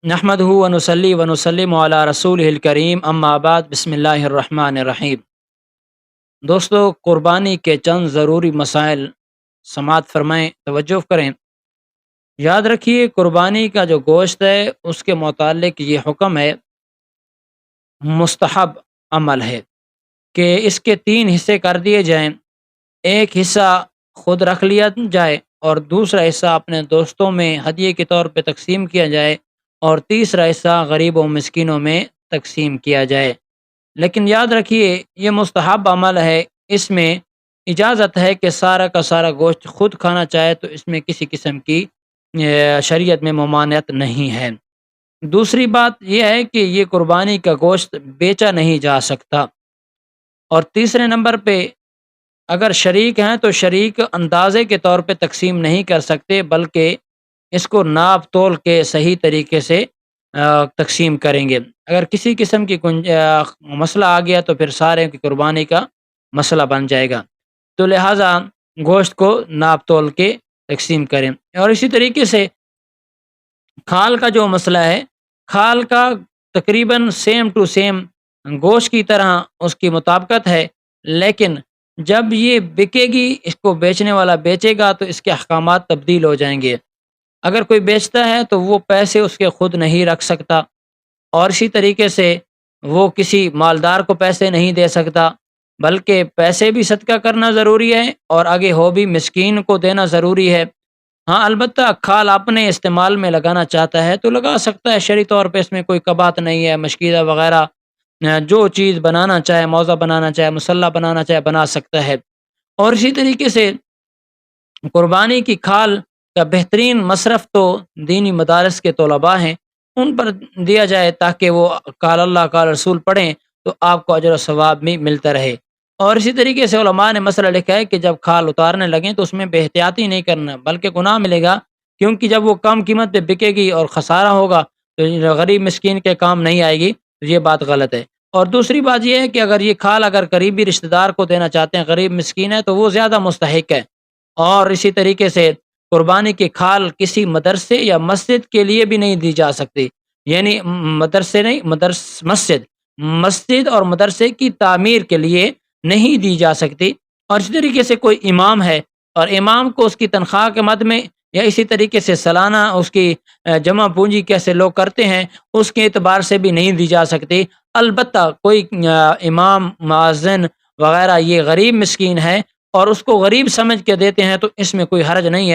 نحمدہ ونصلی ونسلم علی رسولہ الکریم اما بعد بسم اللہ الرحمن الرحیم۔ دوستو، قربانی کے چند ضروری مسائل سماعت فرمائیں، توجہ کریں۔ یاد رکھیے، قربانی کا جو گوشت ہے اس کے متعلق یہ حکم ہے، مستحب عمل ہے کہ اس کے 3 حصے کر دیے جائیں۔ ایک حصہ خود رکھ لیا جائے اور دوسرا حصہ اپنے دوستوں میں ہدیے کے طور پہ تقسیم کیا جائے اور تیسرا حصہ غریبوں مسکینوں میں تقسیم کیا جائے۔ لیکن یاد رکھیے، یہ مستحب عمل ہے، اس میں اجازت ہے کہ سارا کا سارا گوشت خود کھانا چاہے تو اس میں کسی قسم کی شریعت میں ممانعت نہیں ہے۔ دوسری بات یہ ہے کہ یہ قربانی کا گوشت بیچا نہیں جا سکتا۔ اور تیسرے نمبر پہ، اگر شریک ہیں تو شریک اندازے کے طور پہ تقسیم نہیں کر سکتے، بلکہ اس کو ناپ تول کے صحیح طریقے سے تقسیم کریں گے۔ اگر کسی قسم کی مسئلہ آ گیا تو پھر سارے کی قربانی کا مسئلہ بن جائے گا، تو لہٰذا گوشت کو ناپ تول کے تقسیم کریں۔ اور اسی طریقے سے کھال کا جو مسئلہ ہے، کھال کا تقریباً سیم ٹو سیم گوشت کی طرح اس کی مطابقت ہے، لیکن جب یہ بکے گی، اس کو بیچنے والا بیچے گا تو اس کے احکامات تبدیل ہو جائیں گے۔ اگر کوئی بیچتا ہے تو وہ پیسے اس کے خود نہیں رکھ سکتا، اور اسی طریقے سے وہ کسی مالدار کو پیسے نہیں دے سکتا، بلکہ پیسے بھی صدقہ کرنا ضروری ہے اور آگے ہو بھی مسکین کو دینا ضروری ہے۔ ہاں، البتہ کھال اپنے استعمال میں لگانا چاہتا ہے تو لگا سکتا ہے، شرعی طور پہ اس میں کوئی کباہت نہیں ہے۔ مشکیزہ وغیرہ جو چیز بنانا چاہے، موزہ بنانا چاہے، مصلی بنانا چاہے، بنا سکتا ہے۔ اور اسی طریقے سے قربانی کی کھال کا بہترین مصرف تو دینی مدارس کے طلباء ہیں، ان پر دیا جائے تاکہ وہ قال اللہ قال رسول پڑھیں تو آپ کو اجر و ثواب بھی ملتا رہے۔ اور اسی طریقے سے علماء نے مسئلہ لکھا ہے کہ جب کھال اتارنے لگیں تو اس میں بے احتیاطی نہیں کرنا، بلکہ گناہ ملے گا، کیونکہ جب وہ کم قیمت پہ بکے گی اور خسارہ ہوگا تو غریب مسکین کے کام نہیں آئے گی، تو یہ بات غلط ہے۔ اور دوسری بات یہ ہے کہ اگر یہ کھال اگر قریبی رشتہ دار کو دینا چاہتے ہیں، غریب مسکین ہے، تو وہ زیادہ مستحق ہے۔ اور اسی طریقے سے قربانی کی کھال کسی مدرسے یا مسجد کے لیے بھی نہیں دی جا سکتی، یعنی مدرسے نہیں، مسجد اور مدرسے کی تعمیر کے لیے نہیں دی جا سکتی۔ اور اسی طریقے سے کوئی امام ہے اور امام کو اس کی تنخواہ کے مد میں یا اسی طریقے سے سالانہ اس کی جمع پونجی کیسے لوگ کرتے ہیں، اس کے اعتبار سے بھی نہیں دی جا سکتی۔ البتہ کوئی امام، مؤذن وغیرہ یہ غریب مسکین ہے اور اس کو غریب سمجھ کے دیتے ہیں تو اس میں کوئی حرج نہیں ہے۔